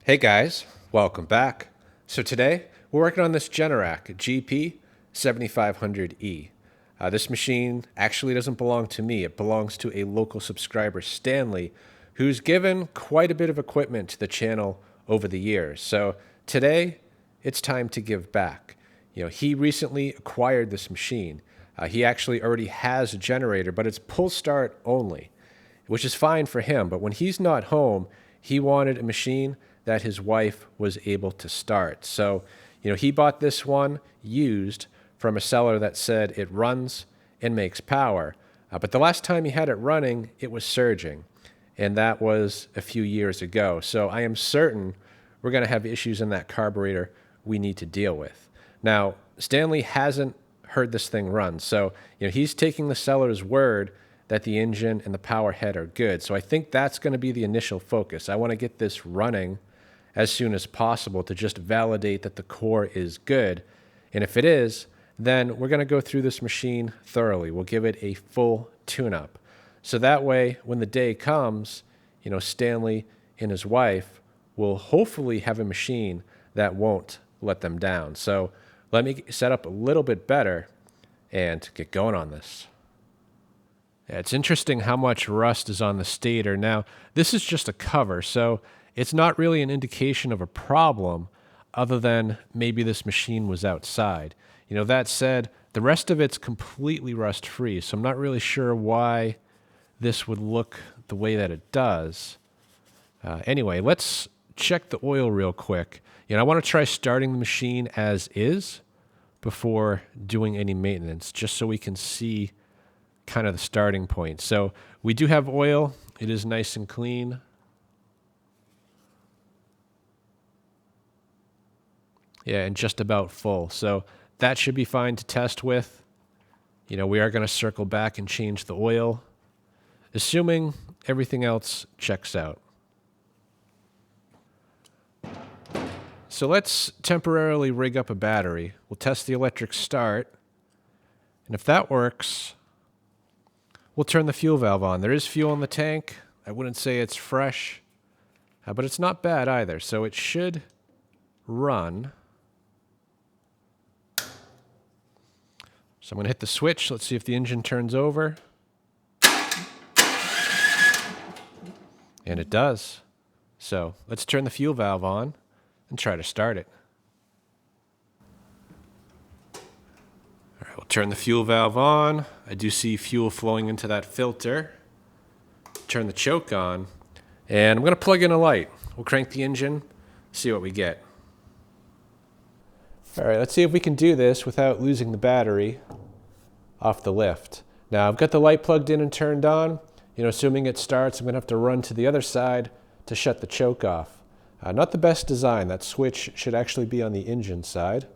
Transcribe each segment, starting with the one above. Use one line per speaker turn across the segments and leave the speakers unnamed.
Hey guys, welcome back. So today we're working on this Generac GP7500E. This machine actually doesn't belong to me. It belongs to a local subscriber, Stanley, who's given quite a bit of equipment to the channel over the years. So today it's time to give back. He recently acquired this machine. He actually already has a generator, but it's pull start only, which is fine for him. But when he's not home, he wanted a machine that his wife was able to start. So, he bought this one used from a seller that said it runs and makes power. But the last time he had it running, it was surging. And that was a few years ago. So I am certain we're going to have issues in that carburetor we need to deal with. Now, Stanley hasn't heard this thing run. So, he's taking the seller's word that the engine and the power head are good. So I think that's going to be the initial focus. I want to get this running as soon as possible to just validate that the core is good. And if it is, then we're going to go through this machine thoroughly. We'll give it a full tune-up. So that way, when the day comes, Stanley and his wife will hopefully have a machine that won't let them down. So let me set up a little bit better and get going on this. Yeah, it's interesting how much rust is on the stator. Now, this is just a cover, so it's not really an indication of a problem other than maybe this machine was outside. That said, the rest of it's completely rust-free, so I'm not really sure why this would look the way that it does. Anyway, let's check the oil real quick. I want to try starting the machine as is before doing any maintenance, just so we can see kind of the starting point. So we do have oil. It is nice and clean. Yeah, and just about full. So that should be fine to test with. We are going to circle back and change the oil, assuming everything else checks out. So let's temporarily rig up a battery. We'll test the electric start. And if that works, we'll turn the fuel valve on. There is fuel in the tank. I wouldn't say it's fresh, but it's not bad either. So it should run. So I'm going to hit the switch. Let's see if the engine turns over. And it does. So let's turn the fuel valve on and try to start it. All right, we'll turn the fuel valve on. I do see fuel flowing into that filter. Turn the choke on. And I'm going to plug in a light. We'll crank the engine, see what we get. All right, let's see if we can do this without losing the battery off the lift. Now, I've got the light plugged in and turned on. Assuming it starts, I'm going to have to run to the other side to shut the choke off. Not the best design. That switch should actually be on the engine side.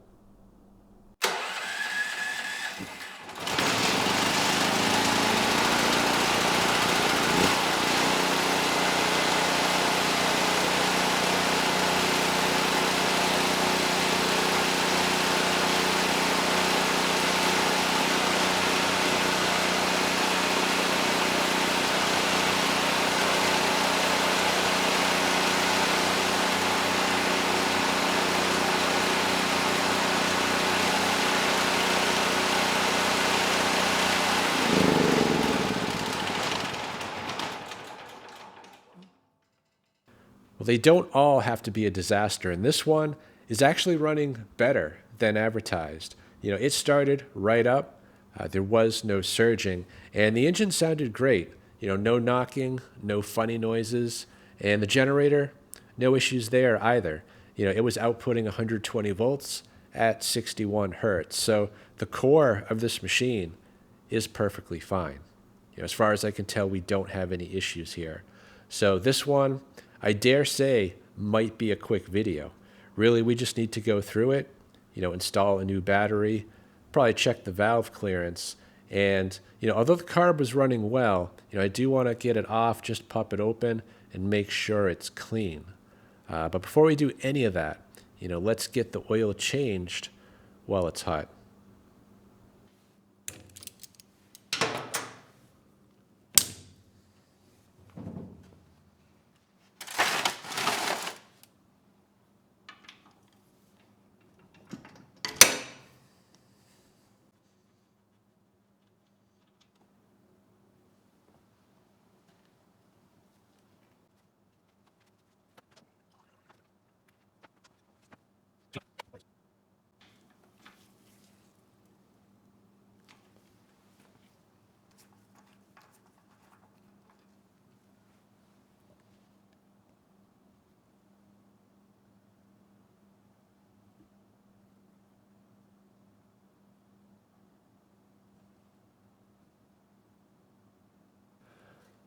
Well, they don't all have to be a disaster, and this one is actually running better than advertised. It started right up. There was no surging, and the engine sounded great. No knocking, no funny noises, and the generator, no issues there either. It was outputting 120 volts at 61 hertz. So the core of this machine is perfectly fine. As far as I can tell, we don't have any issues here. So this one, I dare say, might be a quick video. Really, we just need to go through it, install a new battery, probably check the valve clearance. And, although the carb was running well, I do want to get it off, just pop it open and make sure it's clean. But before we do any of that, let's get the oil changed while it's hot.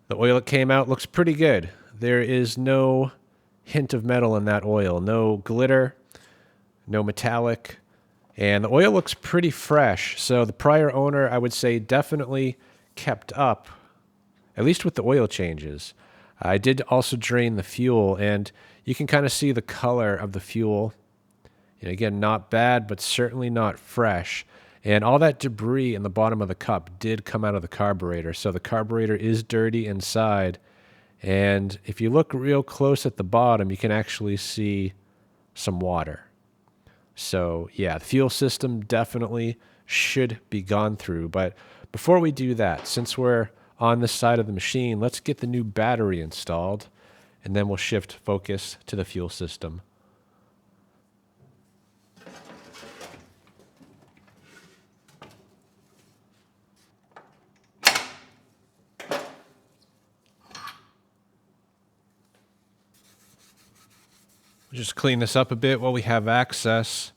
The oil that came out looks pretty good. There is no hint of metal in that oil, no glitter, no metallic, and the oil looks pretty fresh. So the prior owner, I would say, definitely kept up, at least with the oil changes. I did also drain the fuel, and you can kind of see the color of the fuel. And again, not bad, but certainly not fresh. And all that debris in the bottom of the cup did come out of the carburetor. So the carburetor is dirty inside. And if you look real close at the bottom, you can actually see some water. So yeah, the fuel system definitely should be gone through. But before we do that, since we're on this side of the machine, let's get the new battery installed, and then we'll shift focus to the fuel system. Just clean this up a bit while we have access.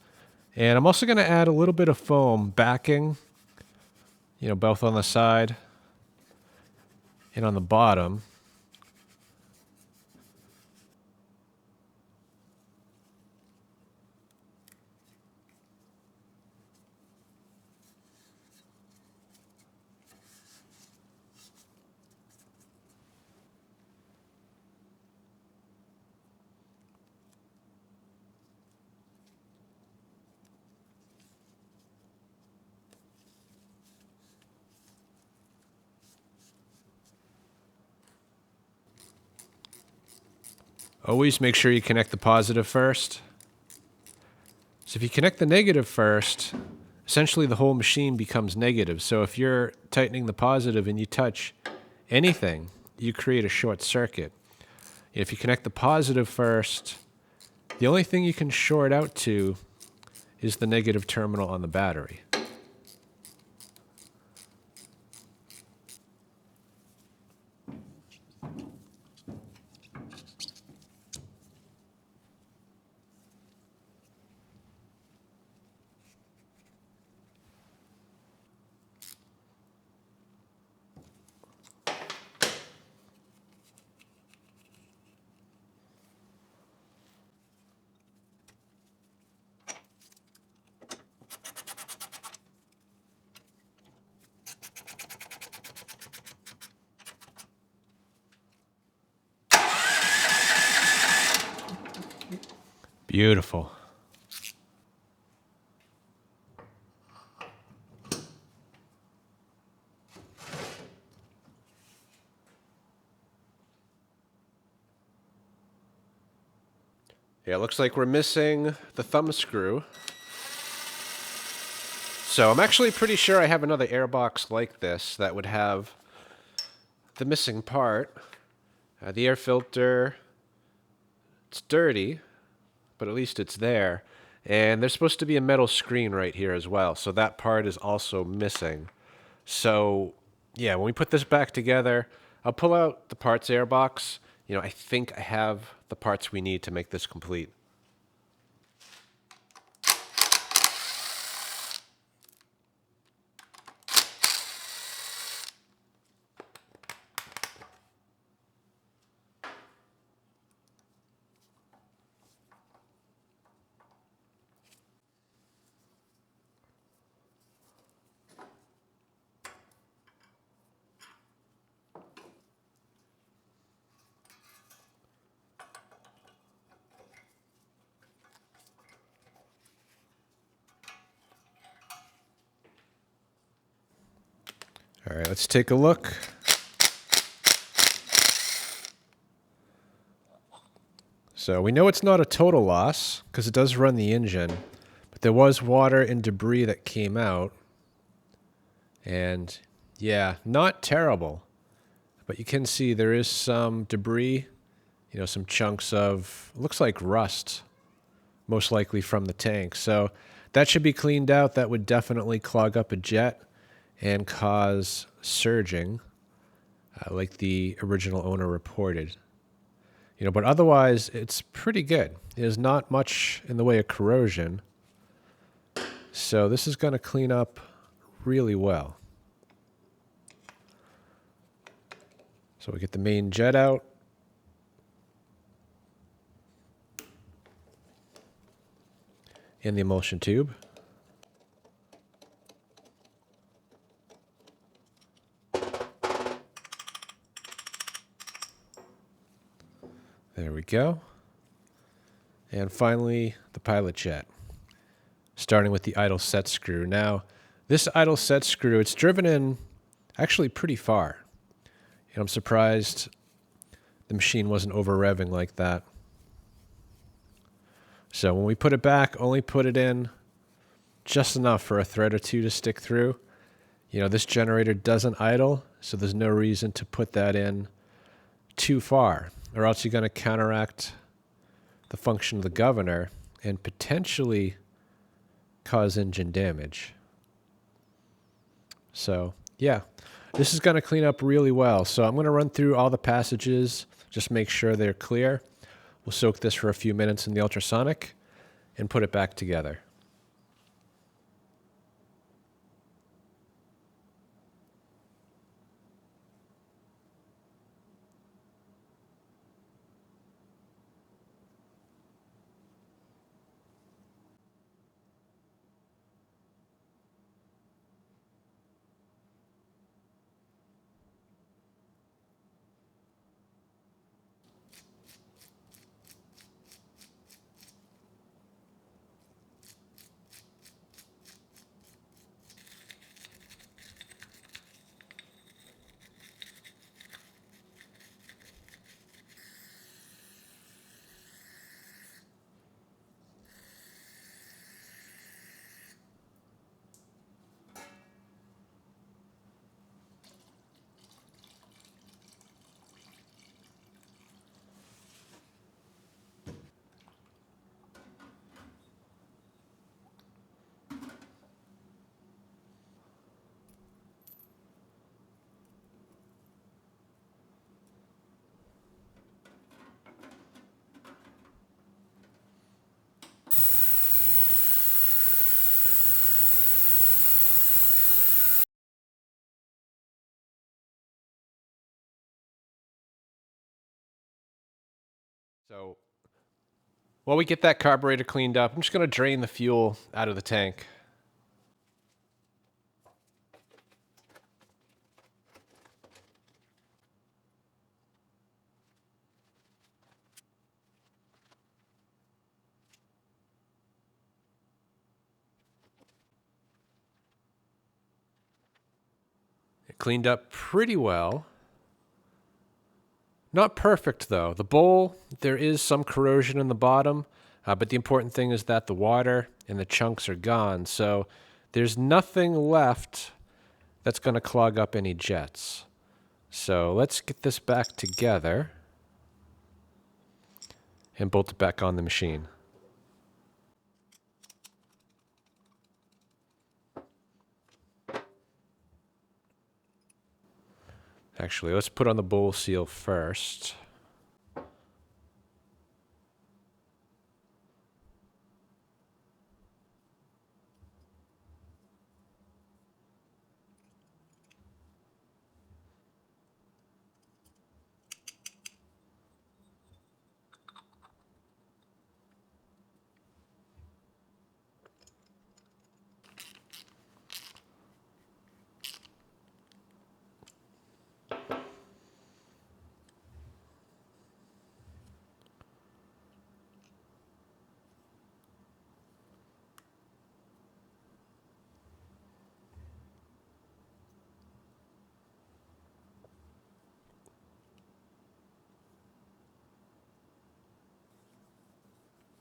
And I'm also going to add a little bit of foam backing, both on the side and on the bottom. Always make sure you connect the positive first. So if you connect the negative first, essentially the whole machine becomes negative. So if you're tightening the positive and you touch anything, you create a short circuit. If you connect the positive first, the only thing you can short out to is the negative terminal on the battery. Beautiful. Yeah, it looks like we're missing the thumb screw. So I'm actually pretty sure I have another airbox like this that would have the missing part. The air filter, it's dirty, but at least it's there. And there's supposed to be a metal screen right here as well, so that part is also missing. So yeah, when we put this back together, I'll pull out the parts airbox. I think I have the parts we need to make this complete. All right, let's take a look. So we know it's not a total loss because it does run the engine, but there was water and debris that came out. And yeah, not terrible, but you can see there is some debris, some chunks of, looks like rust, most likely from the tank. So that should be cleaned out. That would definitely clog up a jet and cause surging, like the original owner reported. But otherwise, it's pretty good. There's not much in the way of corrosion. So this is going to clean up really well. So we get the main jet out. And the emulsion tube. There we go. And finally, the pilot jet. Starting with the idle set screw. Now, this idle set screw, it's driven in actually pretty far. And I'm surprised the machine wasn't over revving like that. So when we put it back, only put it in just enough for a thread or two to stick through. You know, this generator doesn't idle, so there's no reason to put that in too far, or else you're going to counteract the function of the governor and potentially cause engine damage. So, yeah, this is going to clean up really well. So I'm going to run through all the passages, just make sure they're clear. We'll soak this for a few minutes in the ultrasonic and put it back together. So while we get that carburetor cleaned up, I'm just going to drain the fuel out of the tank. It cleaned up pretty well. Not perfect, though. The bowl, there is some corrosion in the bottom, but the important thing is that the water and the chunks are gone, so there's nothing left that's going to clog up any jets. So let's get this back together and bolt it back on the machine. Actually, let's put on the bowl seal first.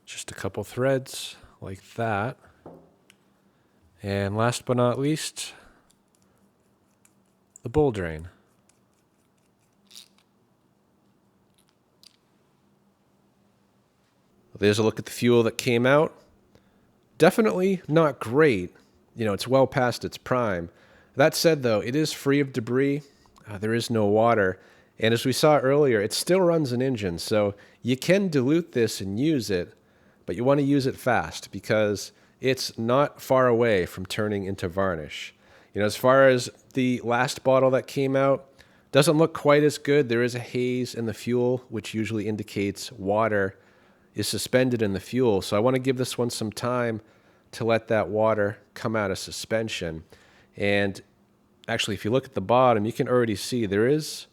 Just a couple threads like that. And last but not least, the bowl drain. There's a look at the fuel that came out. Definitely not great. You know, it's well past its prime. That said, though, it is free of debris. There is no water. And as we saw earlier, it still runs an engine. So you can dilute this and use it, but you want to use it fast because it's not far away from turning into varnish. You know, as far as the last bottle that came out, Doesn't look quite as good. There is a haze in the fuel, which usually indicates water is suspended in the fuel. So I want to give this one some time to let that water come out of suspension. And actually, if you look at the bottom, you can already see there is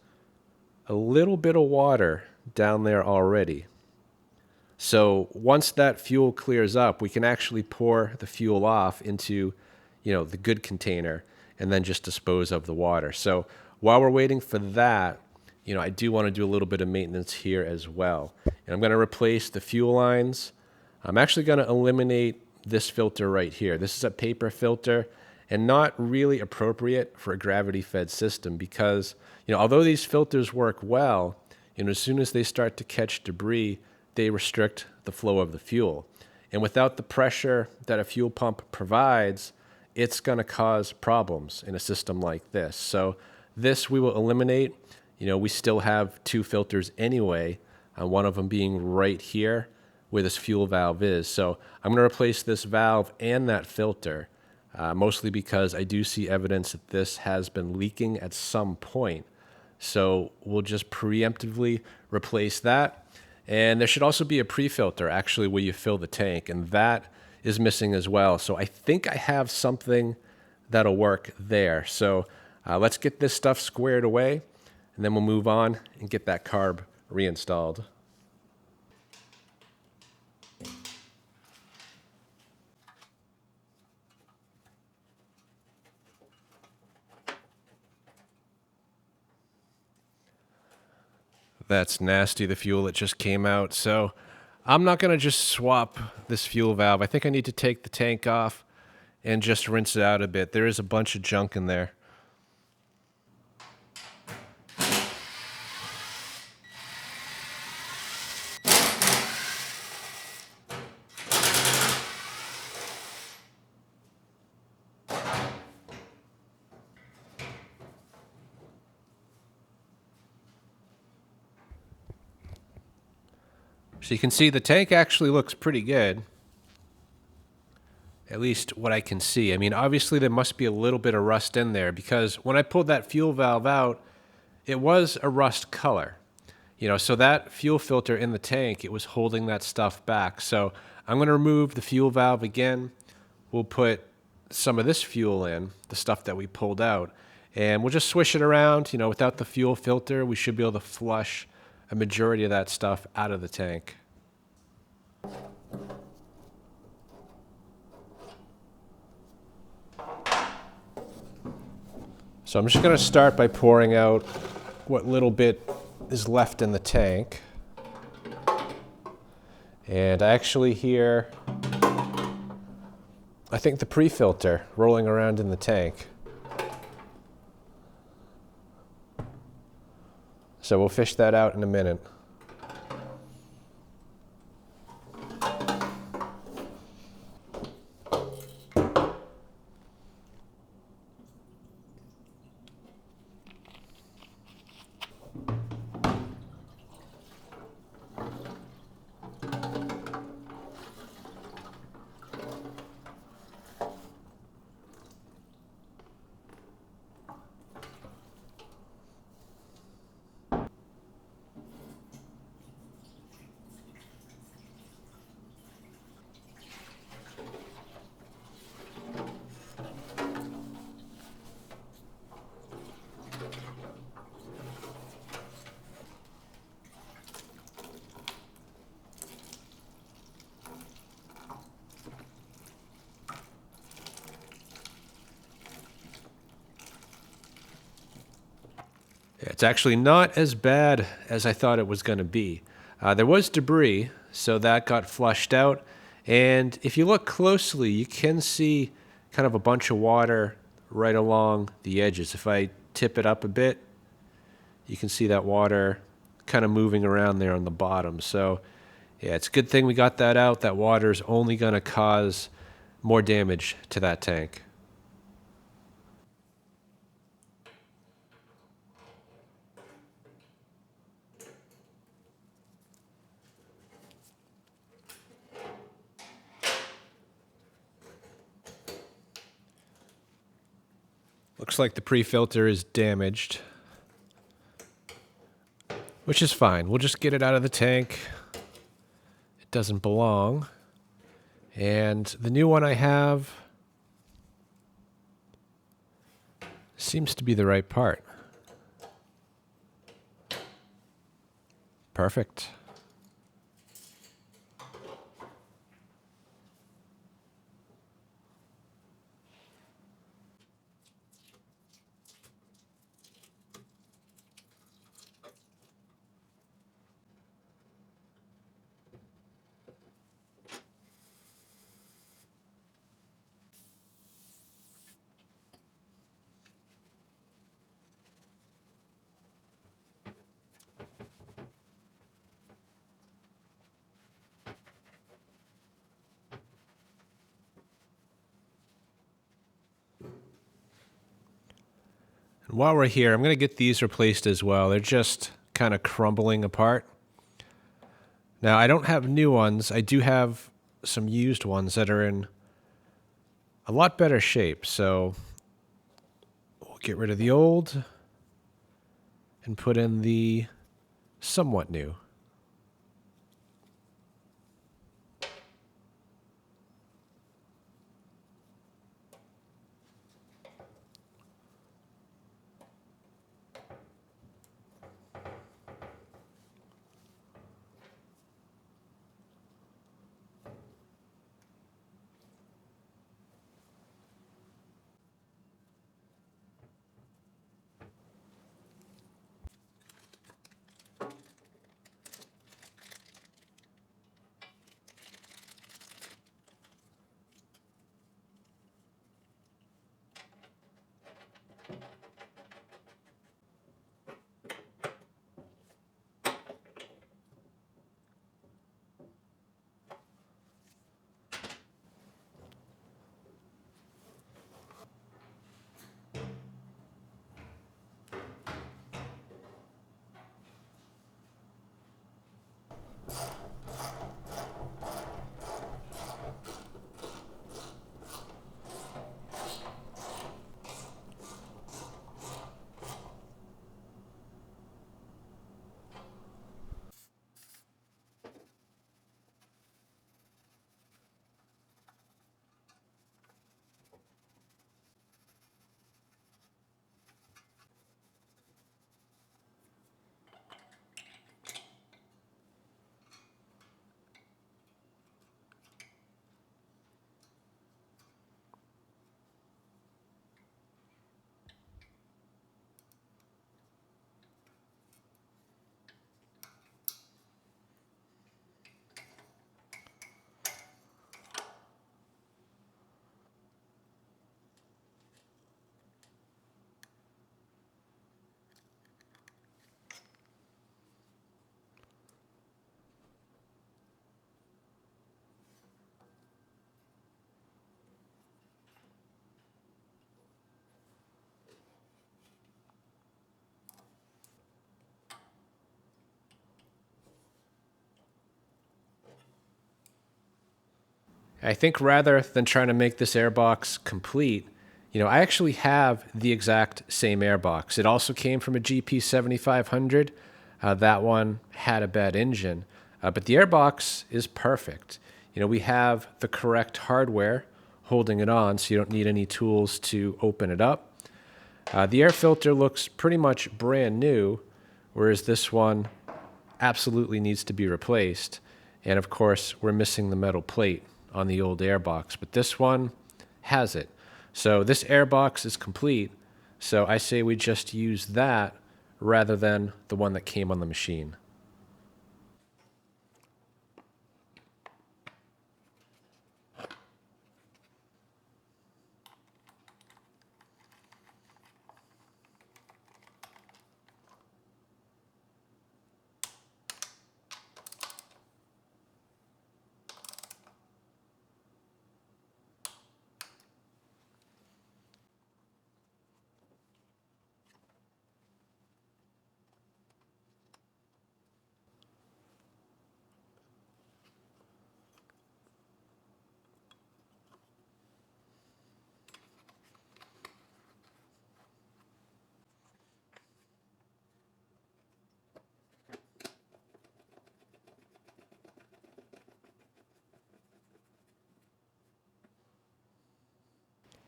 a little bit of water down there already. So once that fuel clears up, we can actually pour the fuel off into, the good container and then just dispose of the water. So while we're waiting for that, I do want to do a little bit of maintenance here as well. And I'm going to replace the fuel lines. I'm actually going to eliminate this filter right here. This is a paper filter and not really appropriate for a gravity-fed system because, although these filters work well, as soon as they start to catch debris, they restrict the flow of the fuel. And without the pressure that a fuel pump provides, it's going to cause problems in a system like this. So this we will eliminate. We still have two filters anyway, one of them being right here where this fuel valve is. So I'm going to replace this valve and that filter, mostly because I do see evidence that this has been leaking at some point. So we'll just preemptively replace that. And there should also be a pre-filter actually where you fill the tank, and that is missing as well. So I think I have something that'll work there. So let's get this stuff squared away, and then we'll move on and get that carb reinstalled. That's nasty, the fuel that just came out. So I'm not going to just swap this fuel valve. I think I need to take the tank off and just rinse it out a bit. There is a bunch of junk in there. So you can see the tank actually looks pretty good. At least what I can see. I mean, obviously there must be a little bit of rust in there because when I pulled that fuel valve out, it was a rust color. So that fuel filter in the tank, it was holding that stuff back. So I'm going to remove the fuel valve again. We'll put some of this fuel in, the stuff that we pulled out, and we'll just swish it around. Without the fuel filter, we should be able to flush a majority of that stuff out of the tank. So I'm just going to start by pouring out what little bit is left in the tank. And I actually hear, I think, the pre-filter rolling around in the tank. So we'll fish that out in a minute. It's actually not as bad as I thought it was going to be. There was debris, so that got flushed out. And if you look closely, you can see kind of a bunch of water right along the edges. If I tip it up a bit, you can see that water kind of moving around there on the bottom. So yeah, it's a good thing we got that out. That water is only going to cause more damage to that tank. Looks like the pre-filter is damaged. which is fine. We'll just get it out of the tank. It doesn't belong. And the new one I have seems to be the right part. Perfect. And while we're here, I'm going to get these replaced as well. They're just kind of crumbling apart. Now, I don't have new ones. I do have some used ones that are in a lot better shape. So we'll get rid of the old and put in the somewhat new. I think rather than trying to make this airbox complete, I actually have the exact same airbox. It also came from a GP 7500. That one had a bad engine, but the airbox is perfect. We have the correct hardware holding it on, so you don't need any tools to open it up. The air filter looks pretty much brand new, whereas this one absolutely needs to be replaced. And of course, we're missing the metal plate on the old airbox, but this one has it. So this airbox is complete, so I say we just use that rather than the one that came on the machine.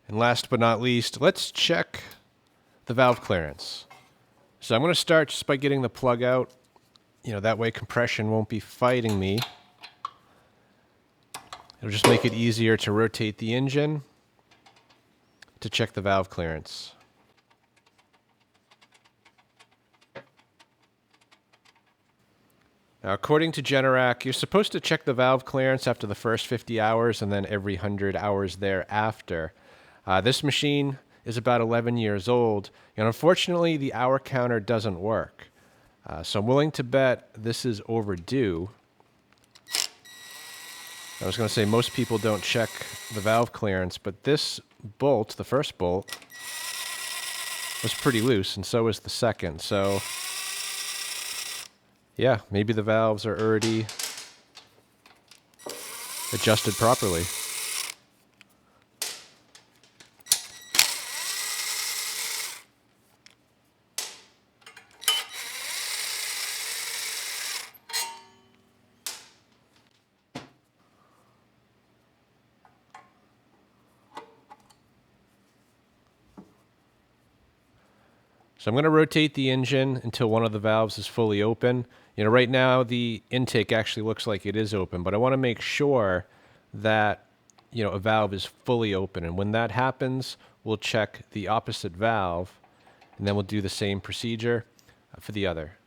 And last but not least, let's check the valve clearance. So I'm going to start just by getting the plug out. That way compression won't be fighting me. It'll just make it easier to rotate the engine to check the valve clearance. Now, according to Generac, you're supposed to check the valve clearance after the first 50 hours and then every 100 hours thereafter. This machine is about 11 years old, and unfortunately, the hour counter doesn't work. So I'm willing to bet this is overdue. I was going to say most people don't check the valve clearance, but this bolt, the first bolt, was pretty loose, and so was the second. So, yeah, maybe the valves are already adjusted properly. So I'm going to rotate the engine until one of the valves is fully open. Right now the intake actually looks like it is open, but I want to make sure that, a valve is fully open. And when that happens, we'll check the opposite valve, and then we'll do the same procedure for the other.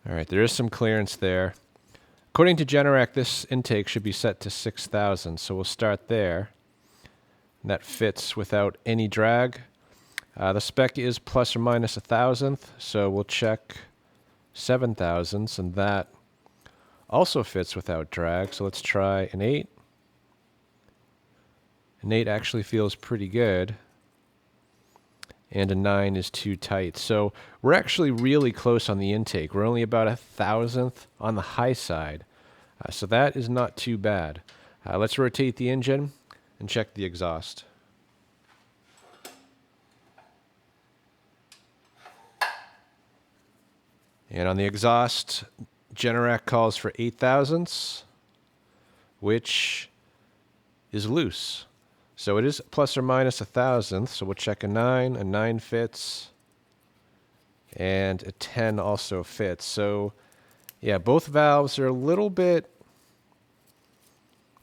All right, there is some clearance there. According to Generac, this intake should be set to 6,000, so we'll start there. And that fits without any drag. The spec is plus or minus 1,000th, so we'll check 7,000ths, and that also fits without drag. So let's try an 8. An 8 actually feels pretty good. And a 9 is too tight. So we're actually really close on the intake. We're only about 1,000th on the high side. So that is not too bad. Let's rotate the engine and check the exhaust. And on the exhaust, Generac calls for 8,000ths, which is loose. So it is plus or minus 1,000th, so we'll check a 9. A 9 fits, and a 10 also fits. So, yeah, both valves are a little bit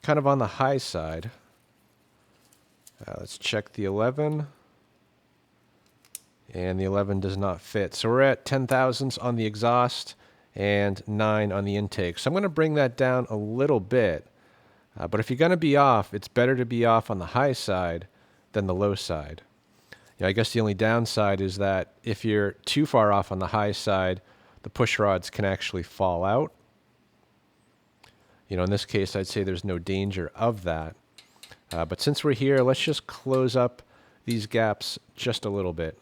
kind of on the high side. Let's check the 11. And the 11 does not fit. So we're at 10,000ths on the exhaust and 9 on the intake. So I'm going to bring that down a little bit. But if you're going to be off, it's better to be off on the high side than the low side. I guess the only downside is that if you're too far off on the high side, the push rods can actually fall out. In this case, I'd say there's no danger of that. But since we're here, let's just close up these gaps just a little bit.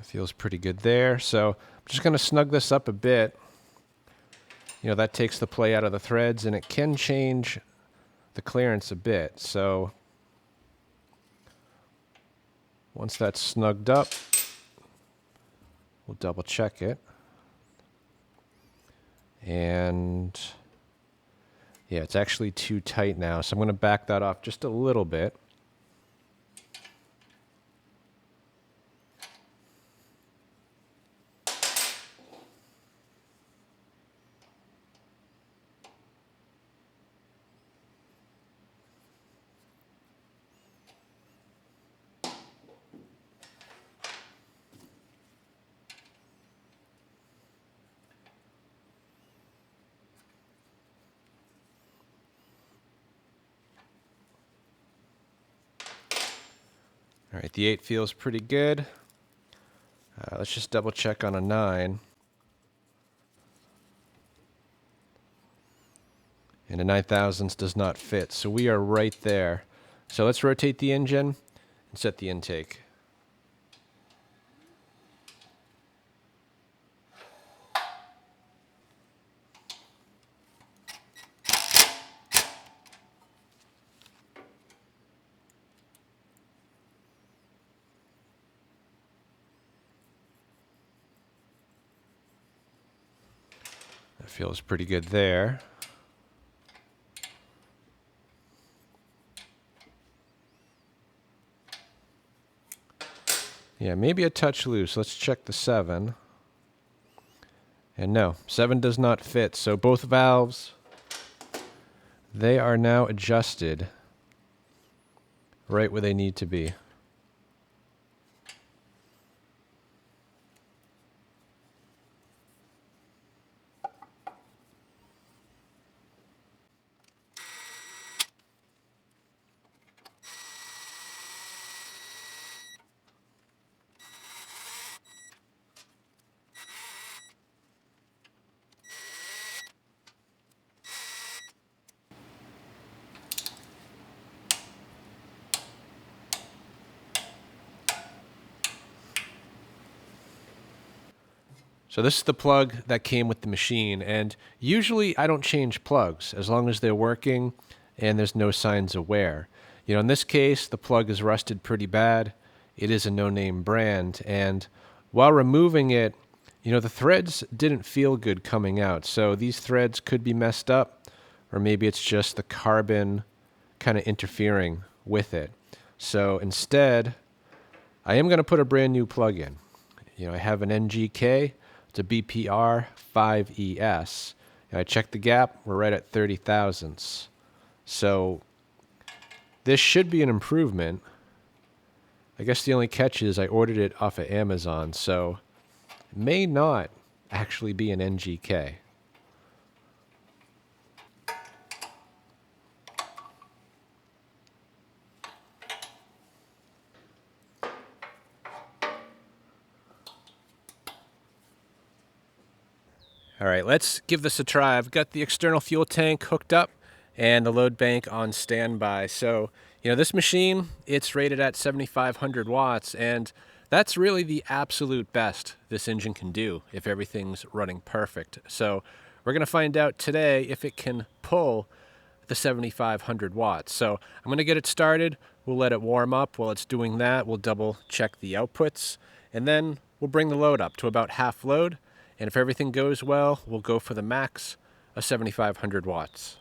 Feels pretty good there. So I'm just going to snug this up a bit. That takes the play out of the threads, and it can change the clearance a bit. So once that's snugged up, we'll double check it. And yeah, it's actually too tight now. So I'm going to back that off just a little bit. All right, the 8 feels pretty good. Let's just double check on a 9. And a 9,000 does not fit, so we are right there. So let's rotate the engine and set the intake. That feels pretty good there. Yeah, maybe a touch loose. Let's check the 7. And no, 7 does not fit. So both valves, they are now adjusted right where they need to be. So this is the plug that came with the machine, and usually I don't change plugs as long as they're working and there's no signs of wear. You know, in this case, the plug is rusted pretty bad. It is a no-name brand, and while removing it, you know, the threads didn't feel good coming out. So these threads could be messed up, or maybe it's just the carbon kind of interfering with it. So instead, I am going to put a brand new plug in. You know, I have an NGK. It's a BPR 5ES. And I checked the gap. We're right at 30 thousandths. So this should be an improvement. I guess the only catch is I ordered it off of Amazon, so it may not actually be an NGK. All right, let's give this a try. I've got the external fuel tank hooked up and the load bank on standby. So, you know, this machine, it's rated at 7,500 watts, and that's really the absolute best this engine can do if everything's running perfect. So we're gonna find out today if it can pull the 7,500 watts. So I'm gonna get it started. We'll let it warm up. While it's doing that, we'll double check the outputs, and then we'll bring the load up to about half load. And if everything goes well, we'll go for the max of 7,500 watts.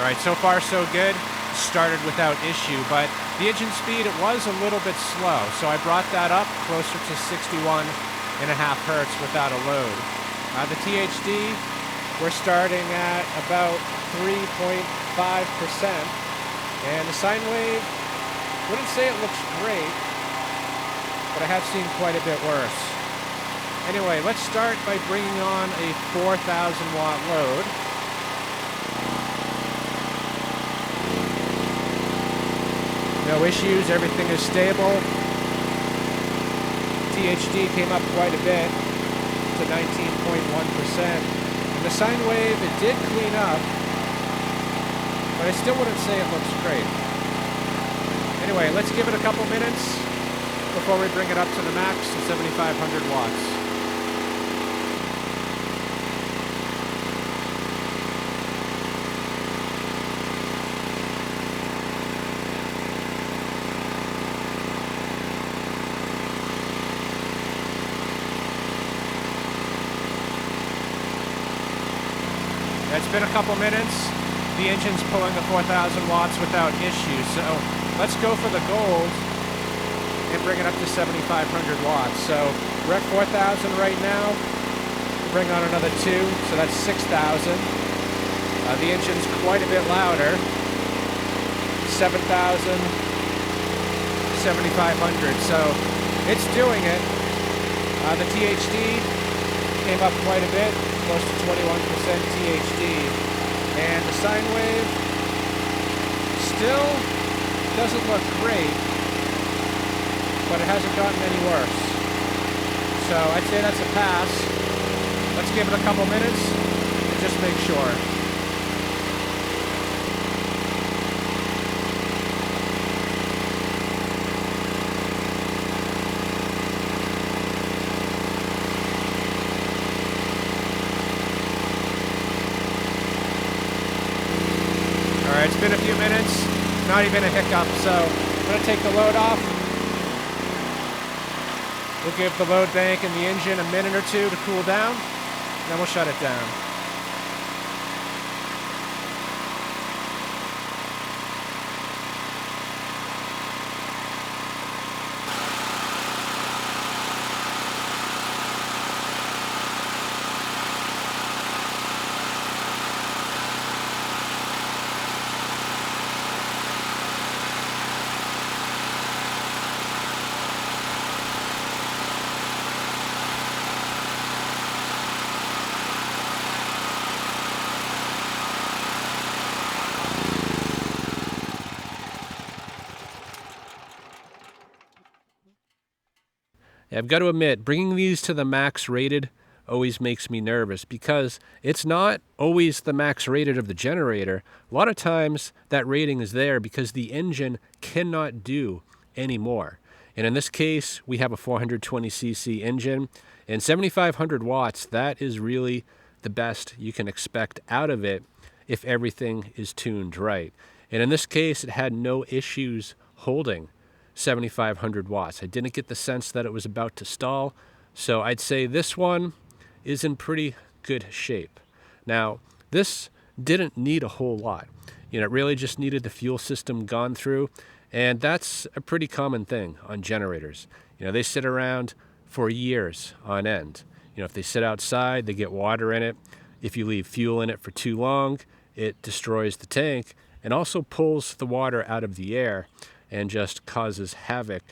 All right, so far so good. Started without issue, but the engine speed, it was a little bit slow. So I brought that up closer to 61.5 Hertz without a load. The THD, we're starting at about 3.5%. And the sine wave, wouldn't say it looks great, but I have seen quite a bit worse. Anyway, let's start by bringing on a 4,000 watt load. No issues, everything is stable. THD came up quite a bit to 19.1%. And the sine wave, it did clean up, but I still wouldn't say it looks great. Anyway, let's give it a couple minutes before we bring it up to the max to 7,500 watts. It's been a couple minutes. The engine's pulling the 4,000 watts without issue. So let's go for the gold and bring it up to 7,500 watts. So we're at 4,000 right now. Bring on another 2, so that's 6,000. The engine's quite a bit louder. 7,000, 7,500. So it's doing it. The THD came up quite a bit, close to 21% THD. And the sine wave still doesn't look great, but it hasn't gotten any worse. So I'd say that's a pass. Let's give it a couple minutes and just make sure. Alright, it's been a few minutes, not even a hiccup, so I'm going to take the load off. We'll give the load bank and the engine a minute or two to cool down, and then we'll shut it down. I've got to admit, bringing these to the max rated always makes me nervous because it's not always the max rated of the generator. A lot of times that rating is there because the engine cannot do any more. And in this case, we have a 420cc engine and 7,500 watts. That is really the best you can expect out of it if everything is tuned right. And in this case, it had no issues holding 7,500 watts. I didn't get the sense that it was about to stall, so I'd say this one is in pretty good shape. Now, this didn't need a whole lot. You know, it really just needed the fuel system gone through, and that's a pretty common thing on generators. You know, they sit around for years on end. You know, if they sit outside, they get water in it. If you leave fuel in it for too long, it destroys the tank and also pulls the water out of the air and just causes havoc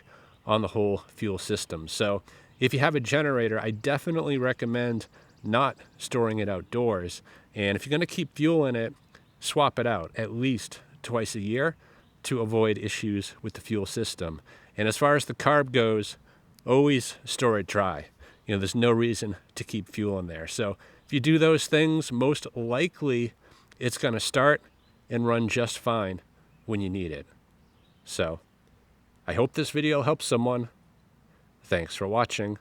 on the whole fuel system. So if you have a generator, I definitely recommend not storing it outdoors. And if you're going to keep fuel in it, swap it out at least twice a year to avoid issues with the fuel system. And as far as the carb goes, always store it dry. You know, there's no reason to keep fuel in there. So if you do those things, most likely it's going to start and run just fine when you need it. So, I hope this video helps someone. Thanks for watching.